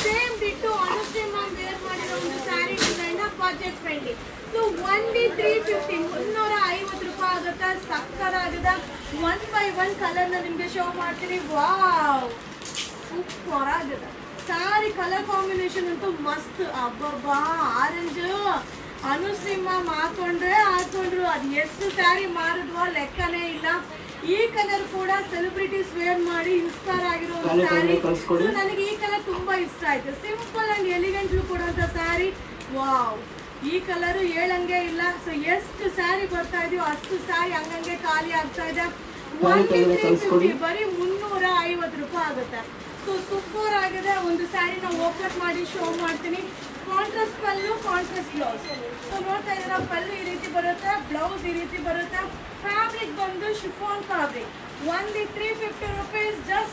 Same ಬಿಟ್ಟು Anushree ma'am wear ಮಾಡಿರೋ ಒಂದು sari design budget friendly. So only 350 ರೂಪಾಯಿ ಆಗುತ್ತೆ. ಸಕ್ಕತ್ತಾಗಿದೆ. 1 by 1 ಕಲರ್ನ ನಿಮಗೆ ಶೋ ಮಾಡ್ತೀನಿ. ವಾವ್, ಸೂಪರ್ ಆಗಿದೆ ಸ್ಯಾರಿ. ಕಲರ್ ಕಾಂಬಿನೇಷನ್ ಅಂತೂ ಮಸ್ತ್. ಅಬ್ಬಬ್ಬಾ, ಆರೆಂಜ್ ಅನುಶ್ರೀ ಮ್ಯಾಮ್ ಹಾಕೊಂಡ್ರು. ಅದು ಎಷ್ಟು ಸ್ಯಾರಿ ಮಾರಿದ್ವೋ ಲೆಕ್ಕನೇ ಇಲ್ಲ. ಈ ಕಲರ್ ಕೂಡ ಸೆಲೆಬ್ರಿಟೀಸ್ ವೇರ್ ಮಾಡಿ ಇನ್ಸ್ಪೈರ್ ಆಗಿರೋ ಒಂದು ಸ್ಯಾರಿ. ನನಗೆ ಈ ಕಲರ್ ತುಂಬಾ ಇಷ್ಟ ಆಯ್ತು. ಸಿಂಪಲ್ ಅಂಡ್ ಎಲಿಗೆಂಟ್ ಲುಕ್ ಕೊಡುವಂತ ಸ್ಯಾರಿ. ವಾವ್, ಈ ಕಲರ್ ಹೇಳಂಗೆ ಇಲ್ಲ. ಸೊ ಎಷ್ಟು ಸ್ಯಾರಿ ಬರ್ತಾ ಇದೆಯೋ ಅಷ್ಟು ಸ್ಯಾರಿ ಹಂಗಂಗೆ ಖಾಲಿ ಆಗ್ತಾ ಇದೆ. 150 ಬರೀ 350 ರೂಪಾಯಿ ಆಗುತ್ತೆ. ಸೊ ಸೂಪರ್ ಆಗಿದೆ. ಒಂದು ಸ್ಯಾರಿನ ಓಪನ್ ಮಾಡಿ ಶೋ ಮಾಡ್ತೀನಿ. ಕಾಂಟ್ರಾಸ್ಟ್ ಪಲ್ಲು, ಕಾಂಟ್ರಾಸ್ಟ್ ಬ್ಲೌಸ್. ಸೊ ನೋಡ್ತಾ ಇದ್ದೀರಾ, ಪಲ್ಲು ಈ ರೀತಿ ಬರುತ್ತೆ, ಬ್ಲೌಸ್ ಈ ರೀತಿ ಬರುತ್ತೆ. ಫ್ಯಾಬ್ರಿಕ್ ಬಂದು chiffon fabric. Only 350 rupees. Just